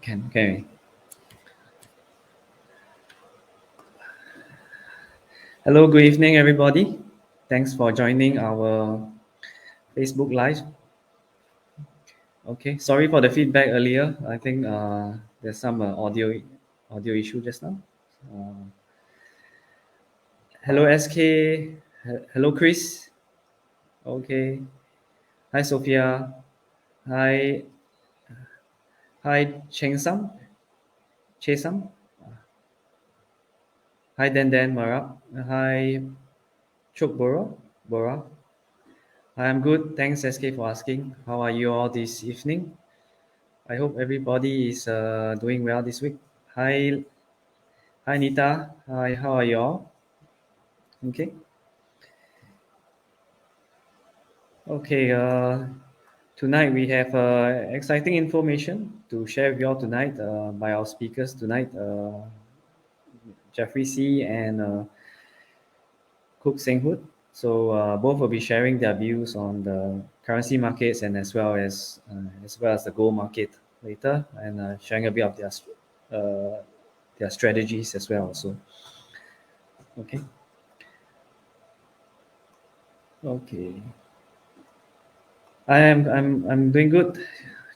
Okay. Okay. Hello, good evening, everybody. Thanks for joining our Facebook Live. Okay, sorry for the feedback earlier. I think there's some audio issue just now. Uh, hello, SK. Hello, Chris. Okay. Hi, Sophia. Hi, Cheng Sam. Che Sam. Hi, Dan Marap. Hi, Chuk Bora. I'm good. Thanks, SK, for asking. How are you all this evening? I hope everybody is doing well this week. Hi, Nita. Hi, how are you all? Okay. Okay. Tonight we have exciting information to share with you all tonight by our speakers tonight, Jeffrey C. and Cook Seng Hood. So both will be sharing their views on the currency markets and as well as the gold market later, and sharing a bit of their strategies as well. Also, okay, okay. I'm doing good,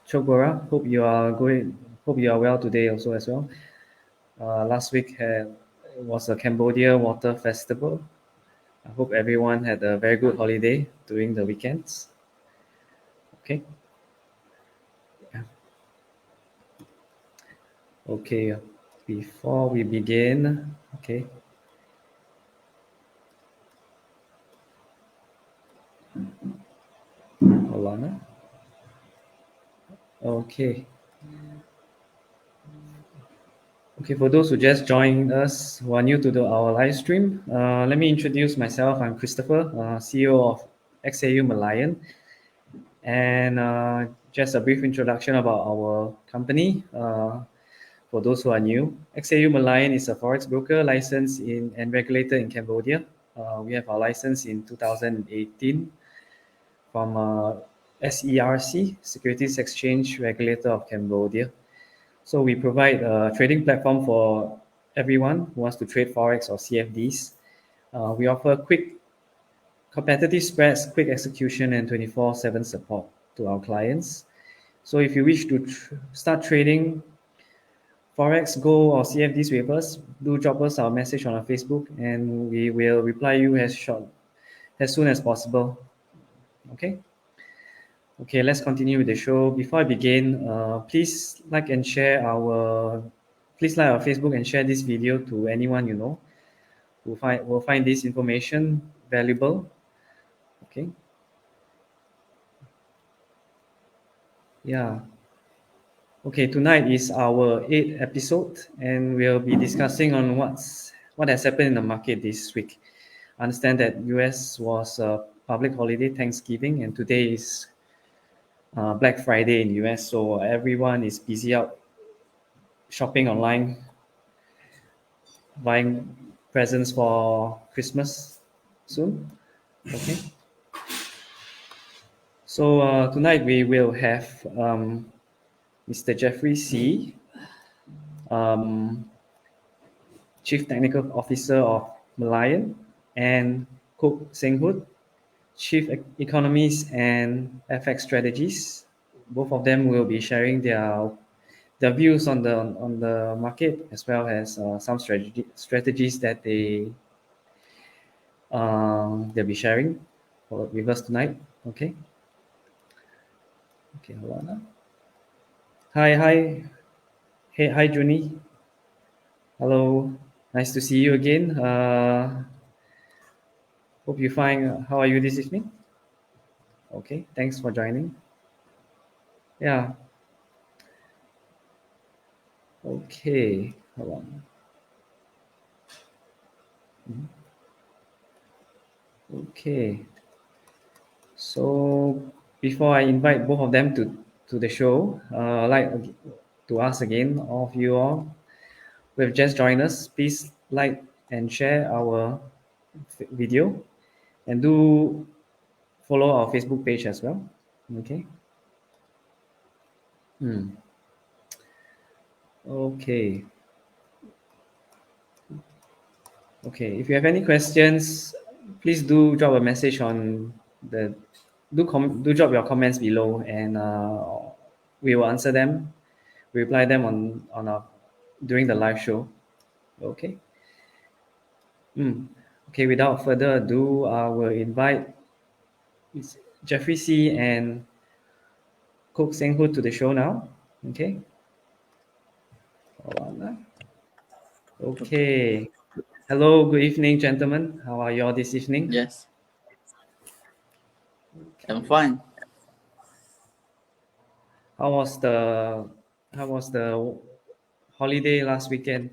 Chokbora. Hope you are well today also as well. Last week was a Cambodia Water Festival. I hope everyone had a very good holiday during the weekends. Okay. Yeah. Okay. Before we begin, okay. Hold on. Okay. Okay, for those who just joined us, who are new to our live stream, let me introduce myself. I'm Christopher, CEO of XAU Merlion. And just a brief introduction about our company. For those who are new, XAU Merlion is a forex broker licensed in and regulated in Cambodia. We have our license in 2018 from SERC, Securities Exchange Regulator of Cambodia. So we provide a trading platform for everyone who wants to trade forex or CFDs. We offer quick competitive spreads, quick execution, and 24/7 support to our clients. So if you wish to start trading Forex, Gold, or CFDs with us, do drop us our message on our Facebook and we will reply you as soon as possible. Okay? Okay, let's continue with the show. Before I begin, please like our Facebook and share this video to anyone you know who will find this information valuable. Okay? Yeah. Okay, tonight is our 8th episode, and we'll be discussing on what has happened in the market this week. I understand that US was a public holiday, Thanksgiving, and today is Black Friday in US, so everyone is busy out shopping online, buying presents for Christmas soon. Okay, so tonight we will have Mr. Jeffrey C. Um, Chief Technical Officer of Merlion, and Cook Seng Hood, Chief Economist and FX Strategies. Both of them will be sharing their views on the market as well as some strategies that they'll be sharing with us tonight. Okay. Okay, hold on. Hi. Hey, hi, Junie. Hello. Nice to see you again. Hope you find. How are you this evening? Okay, thanks for joining. Yeah. Okay. Hold on. Okay. So before I invite both of them to the show, I'd like to ask again of you all who have just joined us, please like and share our video and do follow our Facebook page as well. Okay. Okay. Okay. If you have any questions, please do drop a message on the do drop your comments below, and we will answer them, reply them on our during the live show. Okay. Okay. Without further ado, I will invite Jeffrey C and Cook Seng Hood to the show now. Okay. Hold on. Okay. Hello. Good evening, gentlemen. How are you all this evening? Yes, I'm fine. How was the holiday last weekend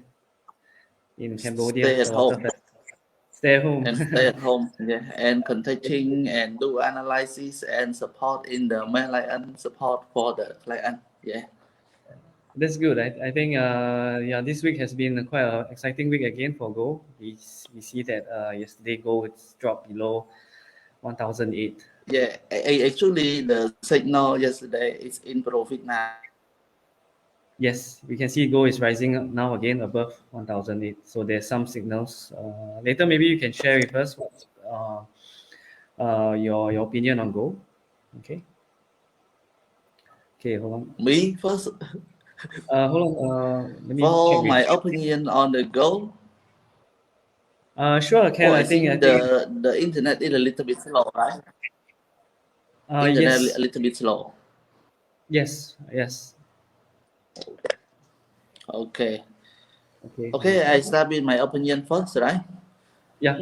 in Cambodia? Stay at The water home fest. Stay at home. and stay at home. Yeah, and contacting and do analysis and support in the Merlion support for the client. Yeah. That's good. I think yeah, this week has been quite an exciting week again for gold. We see that yesterday gold it's dropped below 1008. Yeah, actually the signal yesterday is in profit now. Yes, we can see gold is rising now again above 1008. So there's some signals. Later, maybe you can share with us your opinion on gold. Okay. Okay, hold on. Me first, Hold on. Let me check for with. my opinion on the gold. Sure, Ken. Oh, I I think. think the internet is a little bit slow, right? Internet a Yes. little bit slow. Yes. Yes. Okay. Okay. Okay, I start with my opinion first, right? Yeah.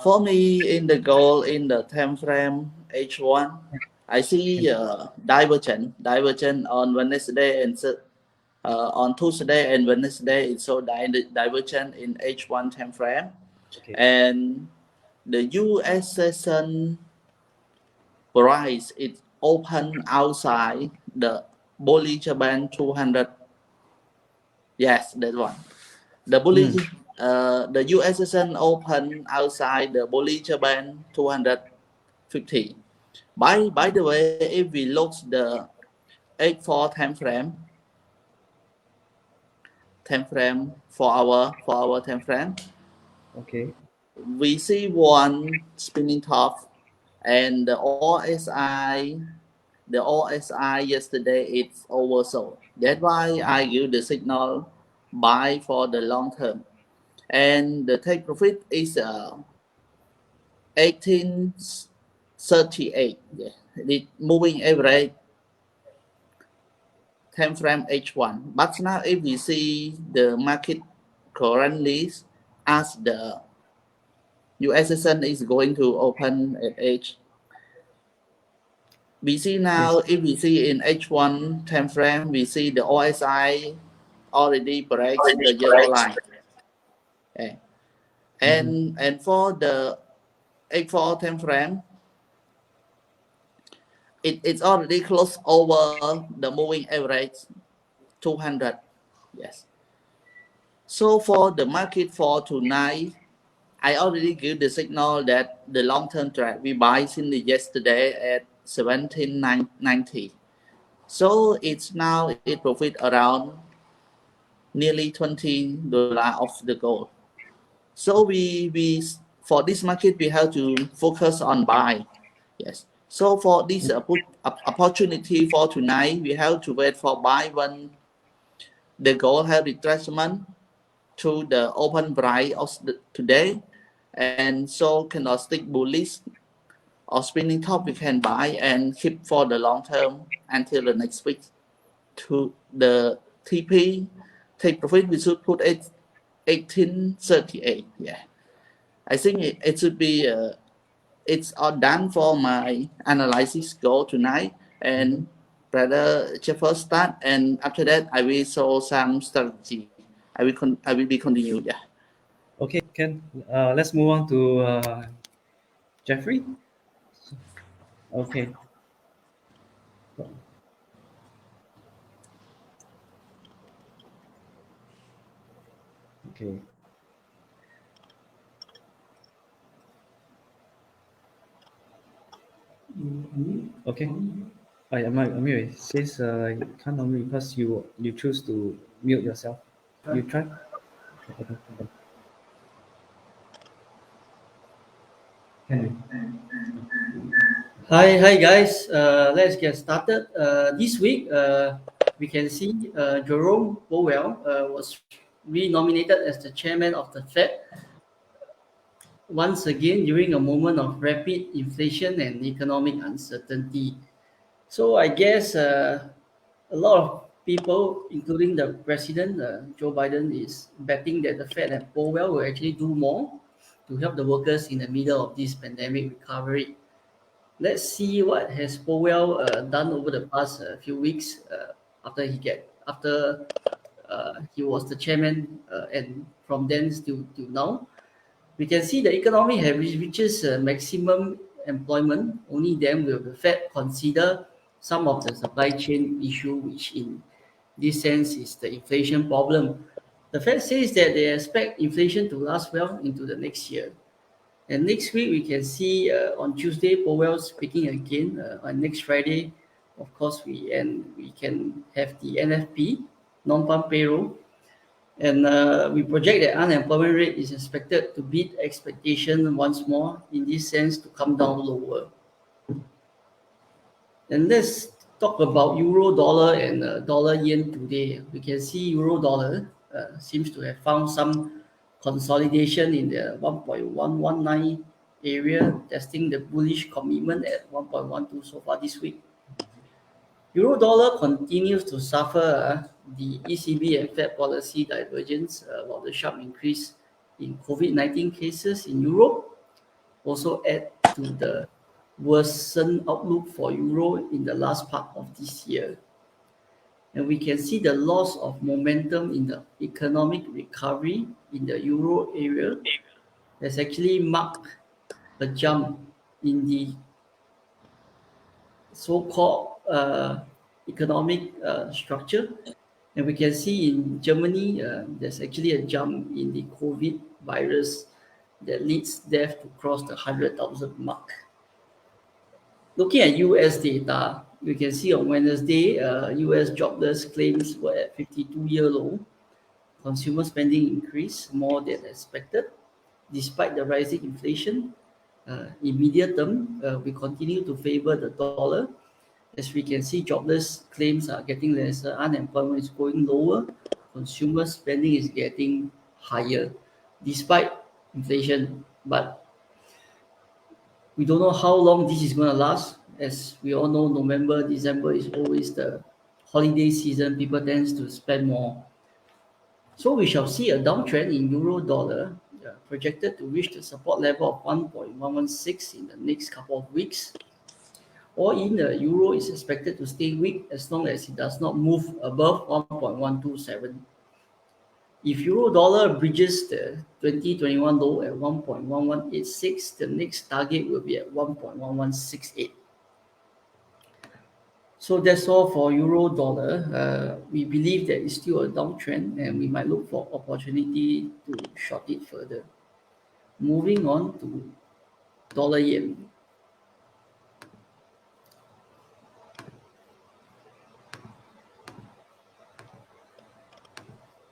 For me, in the goal in the time frame H1, I see divergent on Wednesday and on Tuesday and Wednesday. It's so divergent in H1 time frame, Okay. and the US session price is open outside the Bollinger Band 200. Yes, that one. The Hmm. the US session open outside the Bollinger Band 250. By the way, if we look the 84 time frame for our time frame, Okay. we see one spinning top, and the OSI yesterday it's oversold. That's why I give the signal buy for the long term, and the take profit is 1838. Yeah. The moving average time frame H1. But now if we see the market currently as the US session is going to open at H. We see Yes. now if we see in H1 time frame, we see the OSI already breaks the yellow line. Okay. Mm-hmm. And for the H4 time frame, it's already close over the moving average 200. Yes. So for the market for tonight, I already give the signal that the long-term trend we buy since yesterday at 1790. So it's now it profit around nearly $20 of the gold. So we for this market we have to focus on buy. Yes. So for this opportunity for tonight, we have to wait for buy when the gold have retracement to the open price of today, and so cannot stick bullish or spinning top we can buy and keep for the long term until the next week. To the TP take profit we should put it 1838. Yeah, I think it should be it's all done for my analysis goal tonight. And Brother Jeffers start, and after that I will show some strategy. I will be continued. Yeah. Okay, Ken. Let's move on to Jeffrey. Okay. Okay. Okay. Anyway, it says you can't unmute because you choose to mute yourself. You try. Okay. Can you? Hi guys. Let's get started. This week, we can see Jerome Powell was renominated as the chairman of the Fed once again during a moment of rapid inflation and economic uncertainty. So I guess a lot of people, including the president, Joe Biden, is betting that the Fed and Powell will actually do more to help the workers in the middle of this pandemic recovery. Let's see what has Powell done over the past few weeks after he was the chairman, and from then till now. We can see the economy have reaches maximum employment. Only then will the Fed consider some of the supply chain issue, which in this sense is the inflation problem. The Fed says that they expect inflation to last well into the next year. And next week, we can see on Tuesday, Powell speaking again. On next Friday, of course, we can have the NFP, non-farm payroll. And we project that unemployment rate is expected to beat expectation once more, in this sense, to come down lower. And let's talk about euro dollar and dollar yen today. We can see euro dollar seems to have found some consolidation in the 1.119 area, testing the bullish commitment at 1.12 so far this week. Euro dollar continues to suffer the ECB and Fed policy divergence, while the sharp increase in COVID-19 cases in Europe also add to the worsened outlook for euro in the last part of this year. And we can see the loss of momentum in the economic recovery in the euro area has actually marked a jump in the so-called economic structure. And we can see in Germany, there's actually a jump in the COVID virus that leads death to cross the 100,000 mark. Looking at US data, we can see on Wednesday, US jobless claims were at 52-year low. Consumer spending increased more than expected, despite the rising inflation. In medium term, we continue to favor the dollar. As we can see, jobless claims are getting lesser, unemployment is going lower, consumer spending is getting higher, despite inflation. But we don't know how long this is going to last. As we all know, November, December is always the holiday season. People tend to spend more. So we shall see a downtrend in euro dollar, projected to reach the support level of 1.116 in the next couple of weeks. Or in the euro is expected to stay weak as long as it does not move above 1.127. If euro dollar bridges the 2021 low at 1.1186, the next target will be at 1.1168. So that's all for euro dollar. We believe that it's still a downtrend and we might look for opportunity to short it further. Moving on to dollar yen.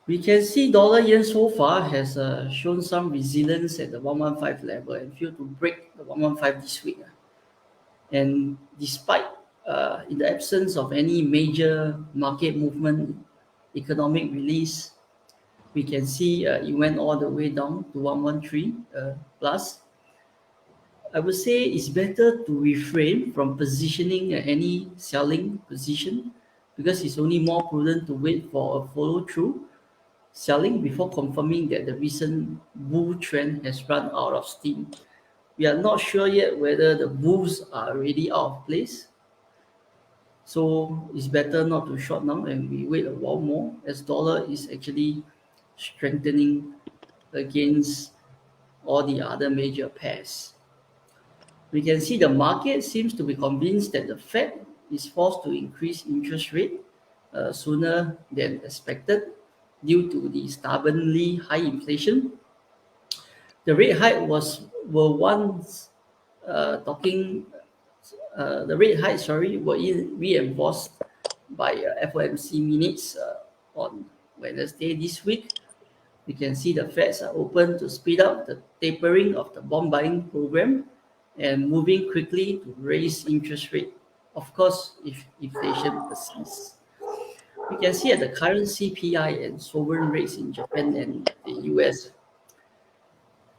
We can see dollar yen so far has shown some resilience at the 115 level and failed to break the 115 this week. And despite in the absence of any major market movement, economic release, we can see it went all the way down to 113 plus. I would say it's better to refrain from positioning any selling position because it's only more prudent to wait for a follow through selling before confirming that the recent bull trend has run out of steam. we are not sure yet whether the moves are really out of place. So it's better not to short now and we wait a while more as dollar is actually strengthening against all the other major pairs. We can see the market seems to be convinced that the Fed is forced to increase interest rate sooner than expected due to the stubbornly high inflation. The rate hike were once talking. The rate hike, sorry, were reinforced by FOMC minutes on Wednesday this week. We can see the Feds are open to speed up the tapering of the bond buying program and moving quickly to raise interest rate. Of course, if inflation persists. We can see at the current CPI and sovereign rates in Japan and the US,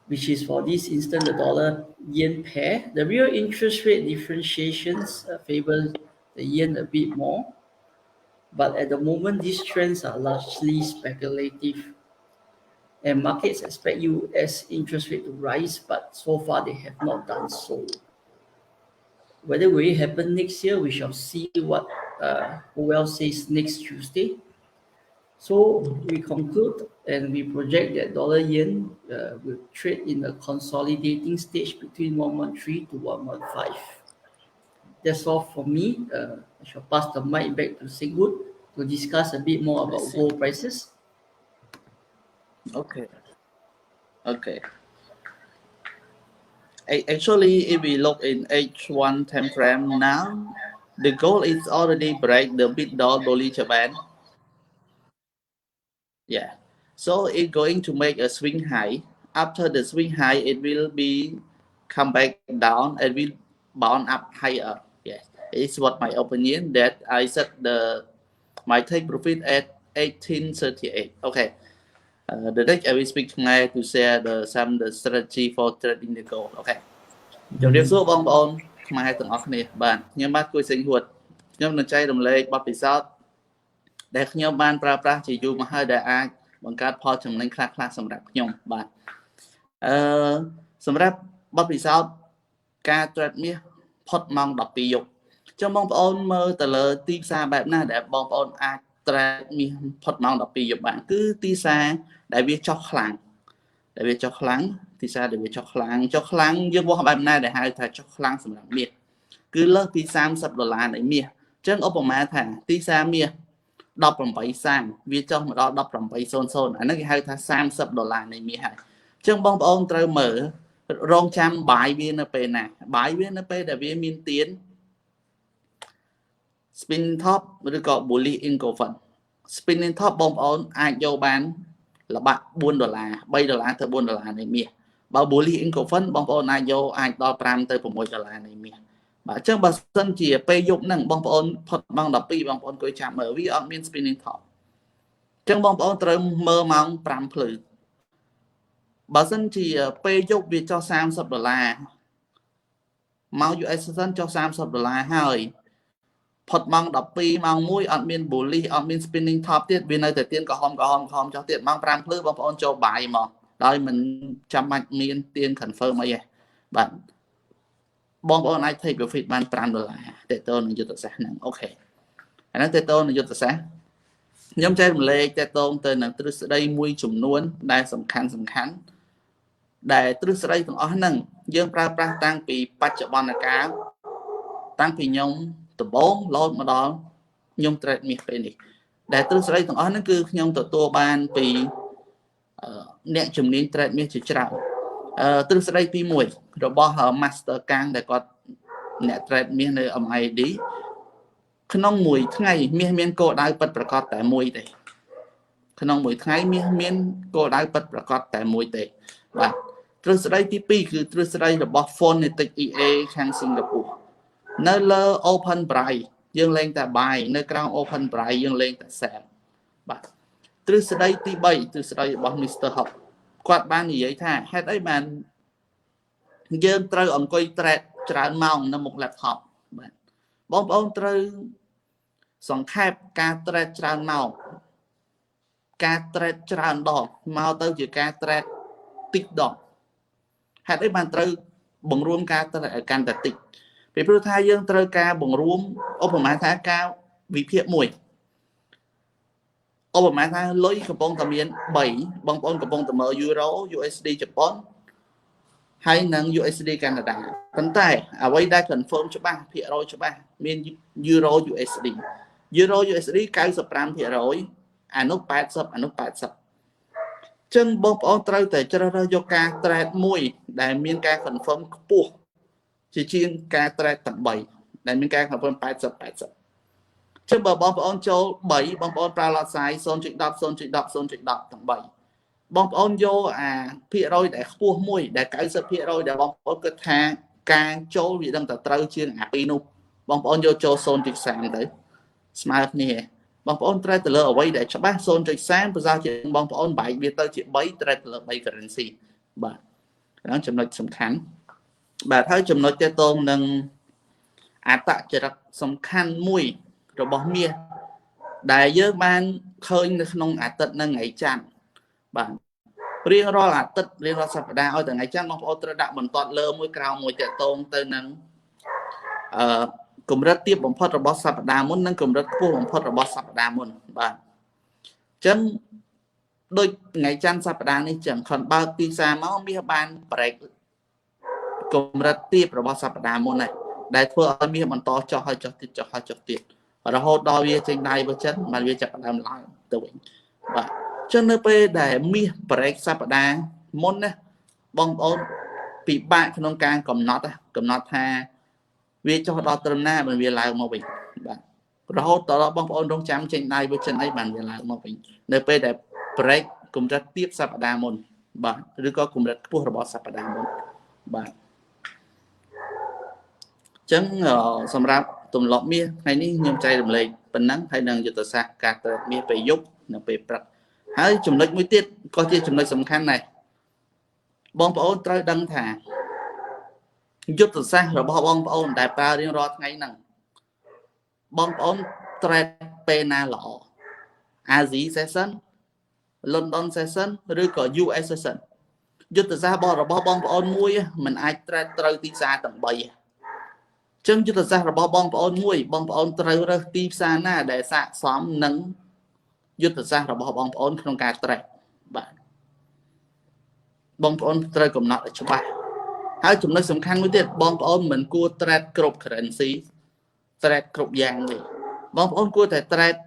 which is for this instance the dollar yen pair, the real interest rate differentiations favor the yen a bit more. But at the moment, these trends are largely speculative and markets expect US interest rate to rise, but so far they have not done so. Whether will it happen next year, we shall see what Powell says next Tuesday. So we conclude and we project that dollar yen will trade in a consolidating stage between 113 to 115. That's all for me. I shall pass the mic back to Sigurd to discuss a bit more about gold prices. Okay. Okay. Actually, if we look in H1 time frame now, the goal is already break the $1 Bollinger Band. Yeah. So it's going to make a swing high. After the swing high, it will be come back down and will bound up higher. Yes. It's what my opinion that I set my take profit at 1838. Okay. The next I will speak tonight to share the strategy for trading the gold. Okay. ជំរាបសួរបងប្អូនខ្មែរទាំងអស់គ្នាបាទខ្ញុំបាទគួយសេងហួតខ្ញុំនឹងចែករំលែកបទពិសោធន៍ដែលខ្ញុំបានប្រើប្រាស់ជាយូរមកហើយដែលអាចបង្កើតផលចំណេញខ្លះៗសម្រាប់ខ្ញុំបាទសម្រាប់បទពិសោធន៍ការ trade មាសផុតម៉ោង 12 យប់ចុះបងប្អូនមើលទៅលើទីផ្សារបែបណាដែលបងប្អូនអាច trade មាសផុតម៉ោង 12 យប់បានគឺទីផ្សារដែលវាចុះខ្លាំងទីផ្សារដែលវាចុះខ្លាំងយើងវាស់បែបណាដែលហៅថាចុះខ្លាំងសម្រាប់មាសគឺលើសពី$30នៃមាសអញ្ចឹងឧបមាថាទីផ្សារមាស18.30វាចុះមកដល់18.00អានេះគេហៅថា$30នៃមាសហើយអញ្ចឹងបងប្អូនត្រូវមើលរងចាំបាយវានៅពេលណាបាយវានៅពេលដែលវាមានទៀន spinning top ឬក៏ bullish engulfing spinning top បងប្អូនអាចយកបានល្បាក់$4 $3ទៅ$4នៃមាសបើ bullish engulfing បងប្អូនអាចយកអាចដល់$5ទៅ$6នៃមាសបាទអញ្ចឹងបើសិនជាពេលយប់ហ្នឹងបងប្អូនផុតម៉ោង 12បងប្អូនគួយចាំមើលវាអត់មាន spinning top អញ្ចឹងបងប្អូនត្រូវមើលម៉ោង 5 ភ្លឺបើសិនជាពេលយប់វាចុះ$30មក US សិនចុះ$30ហើយផុតម៉ោង 12ម៉ោង 1អត់មាន bullish អត់មាន spinning top ទៀតវានៅតែទៀនក្រហមចុះទៀតម៉ោង 5 ភ្លឺបងប្អូនចូលបាយមកដោយមិនចាំបាច់មានទៀន confirm អីទេបាទបងប្អូនអាច take profit បាន$5តេតូននឹងយុទ្ធសាស្ត្រហ្នឹងអូខេអាហ្នឹងតេតូននឹងយុទ្ធសាស្ត្រខ្ញុំចែករំលែកតេតូនទៅនឹងទ្រឹស្ដីមួយចំនួនដែលសំខាន់ដែលទ្រឹស្ដីទាំងអស់ហ្នឹងយើងប្រើប្រាស់តាំងពីបច្ចុប្បន្នកាលតាំងពីខ្ញុំដំបូងរហូតមកដល់ខ្ញុំ trade មាសពេលនេះដែលទ្រឹស្ដីទាំងអស់ហ្នឹងគឺខ្ញុំទទួលបានពីអ្នកជំនាញ trade មាសជាច្រើនទ្រឹស្ដីទី1របស់ Master កាំងដែលគាត់អ្នក trade មាសនៅ MID ក្នុងមួយថ្ងៃមាសមានគោលដៅពិតប្រាកដតែមួយទេក្នុងមួយថ្ងៃមាសមានគោលដៅពិតប្រាកដតែមួយទេបាទទ្រឹស្ដីទី2គឺទ្រឹស្ដីរបស់ Phonetic EA ខាងសិង្ហបុរីនៅលើ Open Price យើងលេងតែ buy នៅក្រោម Open Price យើងលេងតែ sell បាទទ្រឹស្ដីទី3ទ្រឹស្ដីរបស់ Mr. Hop គាត់បាននិយាយថាហេតុអីបានយើងត្រូវអង្គុយ trade ច្រើនម៉ោងនៅមុខ laptop បាទបងប្អូនត្រូវសង្ខេបការ trade ច្រើនម៉ោងការ trade ច្រើនដងមកទៅជាការ trade តិចដងហេតុអីបានត្រូវ បង្រួមការទៅឲ្យកាន់តែតិចពីព្រោះថាយើងត្រូវការបង្រួមឧបមាថាការវិភាគមួយឧបមាថាលុយកំពុងតែមាន3បងប្អូនកំពុងតែមើល Euro USD ជប៉ុនហើយនិង USD កាណាដាប៉ុន្តែអ្វីដែល confirm ច្បាស់ភាគរយច្បាស់មាន Euro USD Euro USD 95%អានោះ80អានោះ80ចឹងបងប្អូនត្រូវតែជ្រើសរើសយកការ trade មួយដែលមានការ confirm ខ្ពស់ជាងការ trade ទាំង3ដែលមានការ confirm 80ចឹងបើបងប្អូនចូល3បងប្អូនប្រើ lot size 0.10 0.10 0.10 ទាំង3បងប្អូនយកអាភាគរយដែលខ្ពស់មួយដែល 90% ដែលបងប្អូនគិតថាការចូលវាដឹងតែត្រូវជាងអាពីរនោះបងប្អូនយកចូល 0.30 ទៅស្មើគ្នាបងប្អូនត្រូវទៅលើអ្វីដែលច្បាស់ 0.30 ប្រសើរជាងបងប្អូនបែកវាទៅជា3ត្រូវទៅលើ3 currency បាទហ្នឹងចំណុចសំខាន់បាទហើយចំណុចទាក់ទងនឹងអត្តចរិតសំខាន់មួយរបស់មាសដែលយើងបានឃើញនៅក្នុងអាទិត្យនិងថ្ងៃច័ន្ទបាទរៀងរាល់អាទិត្យរៀងរាល់សប្តាហ៍ឲ្យថ្ងៃច័ន្ទបងប្អូនត្រូវដាក់បន្ទាត់លើមួយក្រោមមួយទាក់ទងទៅនឹងកម្រិតទាបបំផុតរបស់សប្តាហ៍មុននិងកម្រិតខ្ពស់បំផុតរបស់សប្តាហ៍មុនបាទអញ្ចឹងដូចថ្ងៃច័ន្ទសប្តាហ៍នេះចឹងខនបើកទីផ្សារមកមាសបាន break កម្រិតទាបរបស់សប្តាហ៍មុនហ្នឹងដែលធ្វើឲ្យមាសបន្តចុះហើយចុះទៀតចុះហើយចុះទៀតរហូតដល់វាចេញដៃបើចិនបានវាចាប់ផ្ដើមឡើងទៅវិញបាទចឹងនៅពេលដែលមាស break សប្តាហ៍មុនណាបងប្អូនពិបាកក្នុងការកំណត់ថាវាចុះដល់ត្រឹមណាបានវាឡើងមកវិញបាទរហូតដល់បងប្អូនរងចាំចេញដៃបើចិនអីបានវាឡើងមកវិញនៅពេលដែល break កម្រិតទាបសប្តាហ៍មុនបាទឬក៏កម្រិតខ្ពស់របស់សប្តាហ៍មុនបាទចឹងសម្រាប់ទម្លាប់មាសថ្ងៃនេះខ្ញុំចែករំលែកប៉ុណ្ណឹងហើយនឹងយុទ្ធសាស្ត្រការត្រាត់មាសពេលយប់និងពេលព្រឹកហើយចំណុចមួយទៀតក៏ជាចំណុចសំខាន់ដែរបងប្អូនត្រូវដឹងថាយុទ្ធសាស្ត្ររបស់បងប្អូនដែលប្រើរៀងរាល់ថ្ងៃហ្នឹងបងប្អូន trade ពេលណាល្អ Asia session London session ឬក៏ US session យុទ្ធសាស្ត្ររបស់បងប្អូនមួយមិនអាច trade ត្រូវទីផ្សារទាំង3ចឹងយុទ្ធសាស្ត្ររបស់បងប្អូនមួយបងប្អូនត្រូវរើសទីផ្សារណាដែលស័ក្តិសមនឹងយុទ្ធសាស្ត្ររបស់បងប្អូនក្នុងការ trade បាទបងប្អូនត្រូវកំណត់ឲ្យច្បាស់ហើយចំណុចសំខាន់មួយទៀតបងប្អូនមិនគួរ trade គ្រប់ currency trade គ្រប់យ៉ាងទេបងប្អូនគួរតែ trade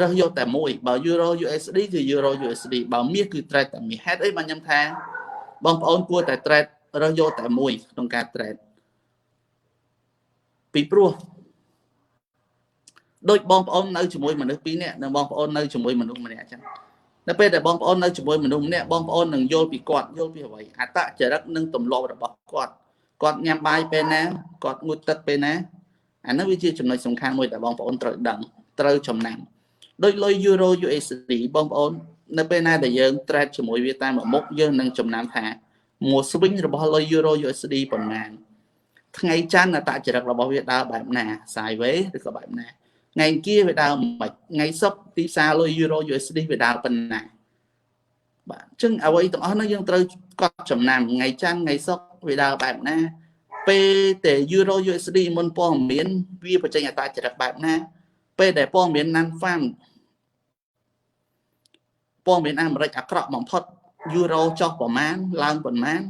រើសយកតែមួយបើ Euro USD គឺ Euro USD បើមាសគឺ trade តែមាសហេតុអីបានខ្ញុំថាបងប្អូនគួរតែ trade រើសយកតែមួយក្នុងការ trade ពីព្រោះដូចបងប្អូននៅជាមួយមនុស្ស2នាក់និងបងប្អូននៅជាមួយមនុស្សម្នាក់អញ្ចឹងនៅពេលដែលបងប្អូននៅជាមួយមនុស្សម្នាក់បងប្អូននឹងយល់ពីគាត់យល់ពីអ្វីអត្តចរិតនិងទម្លាប់របស់គាត់ញ៉ាំបាយពេលណាគាត់ងូតទឹកពេលណាអានោះវាជាចំណុចសំខាន់មួយដែលបងប្អូនត្រូវដឹងត្រូវចំណាំដូចលុយ Euro USD បងប្អូននៅពេលណាដែលយើង trade ជាមួយវាតាមមុខយើងនឹងចំណាំថាមួយ swing របស់លុយ Euro USD ប៉ុន្មានថ្ងៃច័ន្ទអត្តចរិតរបស់វាដើរបែបណា sideways ឬក៏បែបណាថ្ងៃអង្គារវាដើរមិនថ្ងៃសុក្រទីផ្សារលុយ Euro USD វាដើរប៉ុណ្ណាបាទអញ្ចឹងអ្វីទាំងអស់នោះយើងត្រូវកត់ចំណាំថ្ងៃច័ន្ទថ្ងៃសុក្រវាដើរបែបណាពេលតែ Euro USD មុនព័ត៌មានវាបញ្ចេញអត្តចរិតបែបណាពេលដែលព័ត៌មាន non-farm ព័ត៌មានអាមេរិកអាក្រក់បំផុត Euro ចុះប្រមាណឡើងប្រមាណ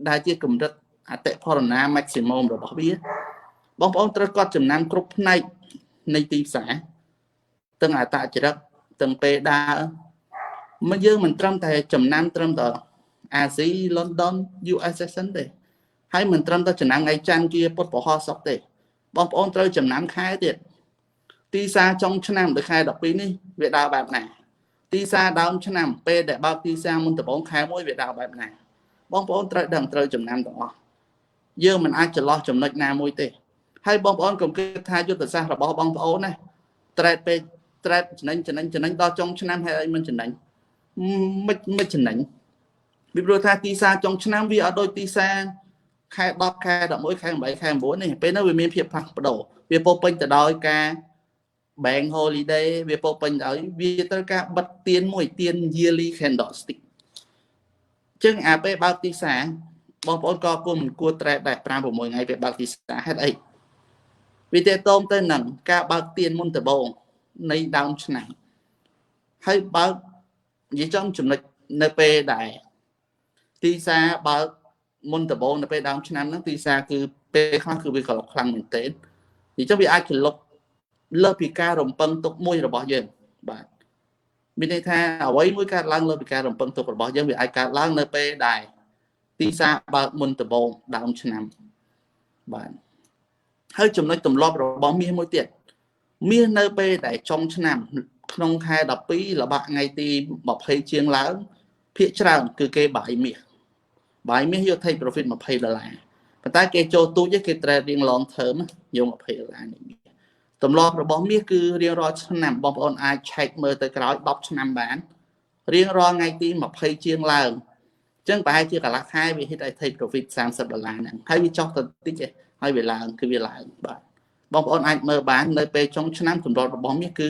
ដែលជាកម្រិតអតិផរណា maximum របស់វាបងប្អូនត្រូវកត់ចំណាំគ្រប់ផ្នែកនៃទីផ្សារទាំងអត្តចរិតទាំងពេលដើរមកយើងមិនត្រឹមតែចំណាំត្រឹមតែ Asia London US session ទេហើយមិនត្រឹមតែចំណាំថ្ងៃច័ន្ទជាពុតប្រហោះសុកទេបងប្អូនត្រូវចំណាំខែទៀតទីផ្សារចុងឆ្នាំដល់ខែ12នេះវាដើរបែបណាទីផ្សារដើមឆ្នាំពេលដែលបើកទីផ្សារមុនដំបូងខែ1វាដើរបែបណាបងប្អូនត្រូវដឹងត្រូវចំណាំទាំងអស់យើងមិនអាចចន្លោះចំណុចណាមួយទេហើយបងប្អូនកុំគិតថាយុទ្ធសាស្ត្ររបស់បងប្អូនណា trade ពេល trade ចំណេញដល់ចុងឆ្នាំហើយអីមិនចំណេញមិនចំណេញពីព្រោះថាទីផ្សារចុងឆ្នាំវាអត់ដូចទីផ្សារខែ10ខែ11ខែ8ខែ9នេះពេលនោះវាមានភាពផ្លាស់ប្ដូរវាពោពេញទៅដោយការ bank holiday វាពោពេញដោយវាត្រូវការបិទទៀនមួយទៀន yearly candlestick ចឹងអាពេលបើកទីផ្សារ បងប្អូនក៏គុំមិនគួរ trade ដែរ5 6ថ្ងៃពេលបើកទីផ្សារហេតុអីវាតេតងទៅនឹងការបើកទៀនមុនដំបូងនៃដើមឆ្នាំហើយបើកនិយាយចំចំណុចនៅពេលដែលទីផ្សារបើកមុនដំបូងនៅពេលដើមឆ្នាំហ្នឹងទីផ្សារគឺពេលខ្លះគឺវាក្លុកខ្លាំងមែនទែននិយាយចំវាអាចក្លុកលើសពីការរំពឹងទុកមួយរបស់យើងបាទមានន័យថាអ្វីមួយកើតឡើងលើសពីការរំពឹងទុករបស់យើងវាអាចកើតឡើងនៅពេលដែលទីផ្សារបើកមុនដំបូងដើមឆ្នាំបាទហើយចំណុចទម្លាប់របស់មាសមួយទៀតមាសនៅពេលដែលចុងឆ្នាំក្នុងខែ12ល្បាក់ថ្ងៃទី20ជាងឡើងភាគច្រើនគឺគេបាយមាសយក take profit $20 ប៉ុន្តែគេចូលទូចគេ trade រៀង long term យក$20នេះទម្លាប់របស់មាសគឺរៀងរាល់ឆ្នាំបងប្អូនអាច check មើលទៅក្រោយ10ឆ្នាំបានរៀងរាល់ថ្ងៃទី20ជាងឡើងអញ្ចឹងប្រហែលជាកន្លះខែវា hit ឲ្យ take profit $30 ហ្នឹងហើយវាចុះទៅតិចហើយវាឡើងគឺវាឡើងបាទបងប្អូនអាចមើលបាននៅពេលចុងឆ្នាំទម្លាប់របស់មាសគឺ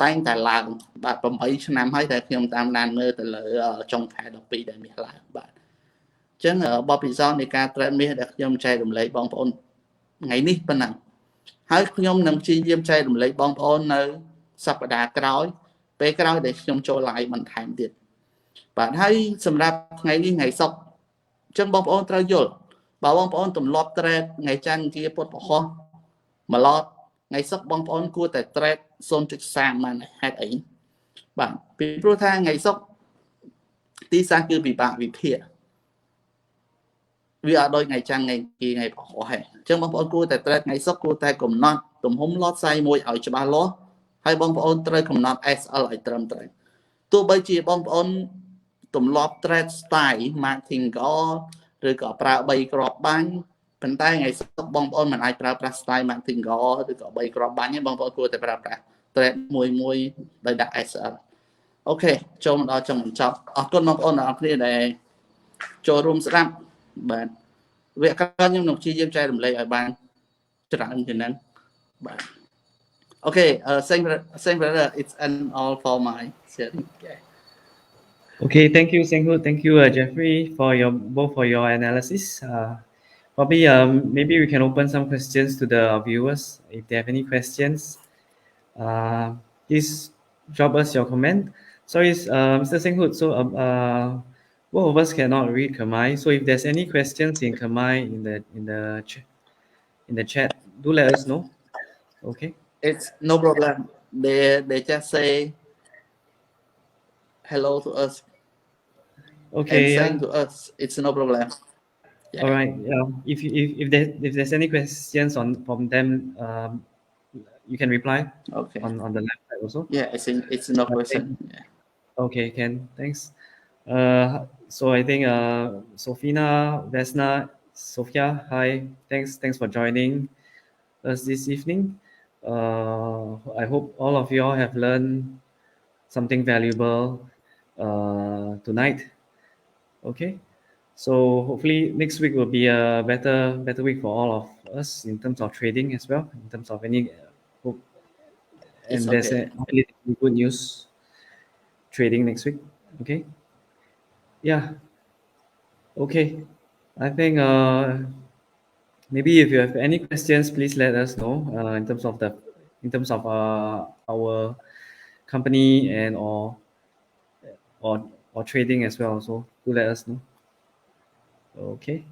តែងតែឡើងបាទ8ឆ្នាំហើយតែខ្ញុំតាមដានមើលទៅលើចុងខែ12ដែលមាសឡើងបាទអញ្ចឹងបបពិសោធន៍នៃការ trade មាសដែលខ្ញុំចែករំលែកបងប្អូនថ្ងៃនេះប៉ុណ្ណឹងហើយខ្ញុំនឹងព្យាយាមចែករំលែកបងប្អូននៅសប្តាហ៍ក្រោយពេលក្រោយដែលខ្ញុំចូល live បន្ថែមទៀតបាទហើយសម្រាប់ថ្ងៃនេះថ្ងៃសុក្រអញ្ចឹងបងប្អូនត្រូវយល់បើបងប្អូនទម្លាប់ trade ថ្ងៃច័ន្ទគៀពុធពហុមួយឡតថ្ងៃសុក្របងប្អូនគួរតែ trade 0.3បានហេតុអីបាទពីព្រោះថាថ្ងៃសុក្រទីផ្សារគឺពិបាកវិភាគវាអត់ដូចថ្ងៃច័ន្ទថ្ងៃគីថ្ងៃពហុហេអញ្ចឹងបងប្អូនគួរតែ trade ថ្ងៃសុក្រគួរតែកំណត់ទំហំឡតខ្សែមួយឲ្យច្បាស់លាស់ហើយបងប្អូនត្រូវកំណត់ SL ឲ្យត្រឹមត្រូវទោះបីជាបងប្អូនទម្លាប់ trade style marketing ឬក៏ប្រើ3គ្រាប់បាញ់ប៉ុន្តែថ្ងៃសុក្របងប្អូនមិនអាចប្រើប្រាស់ style marketing ឬក៏3គ្រាប់បាញ់ទេបងប្អូនគួរតែប្រើប្រាស់ trade មួយដោយដាក់ SL អូខេចូលមកដល់ចុងបញ្ចប់អរគុណបងប្អូនទាំងអស់គ្នាដែលចូលរួមស្ដាប់បាទវគ្គក្រោយខ្ញុំនឹងព្យាយាមចែករំលែកឲ្យបានច្រើនជាងហ្នឹងបាទ Okay, same brother, it's all for my sharing. Okay, thank you, Senghu. Thank you, Jeffrey, for your analysis. Probably maybe we can open some questions to the viewers. If they have any questions, please drop us your comment. Sorry, Mr. Senghu. So both of us cannot read Khmer. So if there's any questions in Khmer in the chat, do let us know. Okay. It's no problem. They just say hello to us. Okay. And saying to us, it's no problem. Yeah. All right. If there's any questions from them, you can reply. Okay. On the left side also. Yeah, I think it's no question. Yeah. Okay, Ken. Thanks. So I think Sofina, Vesna, Sophia, hi. Thanks for joining us this evening. I hope all of you all have learned something valuable tonight. Okay. So hopefully next week will be a better week for all of us in terms of trading as well, in terms of any hope. And there's good news trading next week. Okay. Yeah. Okay. I think maybe if you have any questions, please let us know in terms of our company and or trading as well. So do let us know. Okay.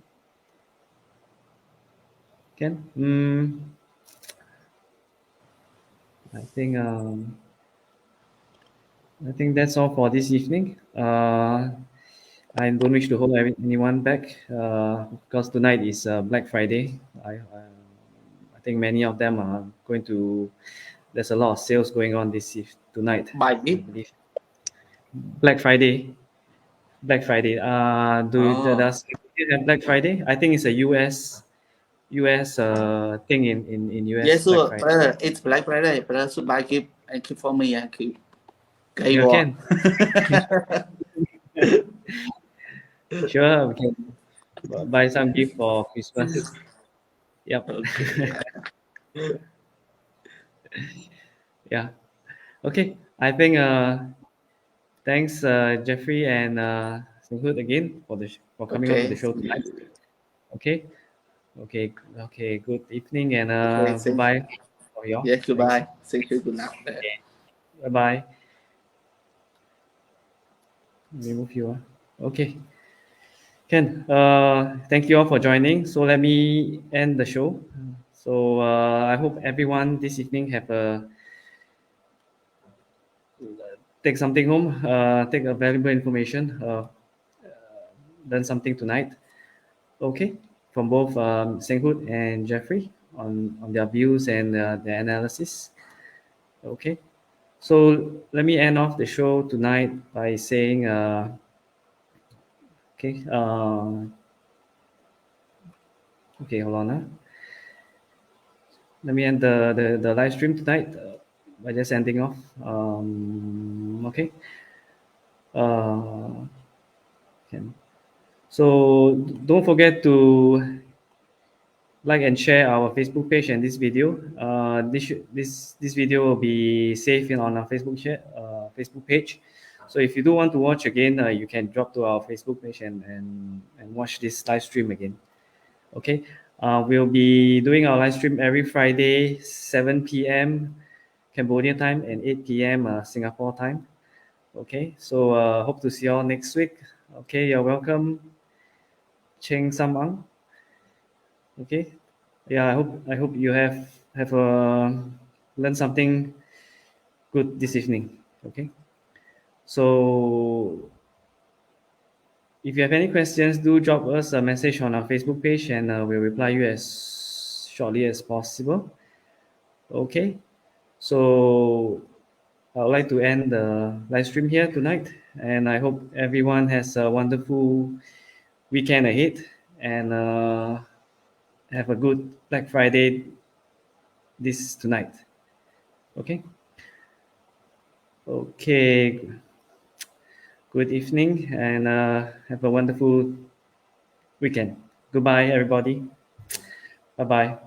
Ken? I think that's all for this evening. I don't wish to hold anyone back because tonight is Black Friday. I think many of them are going to. There's a lot of sales going on tonight. By it? Black Friday. Black Friday. Does you have Black Friday? I think it's a US thing in US. Yes, sir. Brother, it's Black Friday. Brother should buy gift and keep for me and keep. You can. Sure, we can buy some gift for Christmas. Yep. Okay. Yeah. Okay. I think thanks Jeffrey and Senghood again for coming on to the show tonight. Okay. Okay. Okay. Good evening and Okay, goodbye for you all. Yeah, goodbye. Thank you. Good night. Bye bye. Remove you. Okay. Ken, thank you all for joining. So let me end the show. So I hope everyone this evening have a take something home, take a valuable information, learn something tonight. Okay, from both Senghood and Jeffrey on their views and their analysis. Okay, so let me end off the show tonight by saying, okay, okay, hold on. Let me end the live stream tonight by just ending off. Okay. Uh, can. So don't forget to like and share our Facebook page and this video. This video will be saved on our Facebook page. So if you do want to watch again, you can drop to our Facebook page and watch this live stream again. Okay. We'll be doing our live stream every Friday, 7 p.m. Cambodia time and 8 p.m. Singapore time. Okay. So hope to see you all next week. Okay. You're welcome, Cheng Samang. Okay. Yeah, I hope you have learned something good this evening. Okay. So if you have any questions, do drop us a message on our Facebook page, and we'll reply you as shortly as possible. Okay. So I would like to end the live stream here tonight, and I hope everyone has a wonderful weekend ahead, and have a good Black Friday this tonight. Okay. Okay. Good evening and have a wonderful weekend. Goodbye, everybody. Bye bye.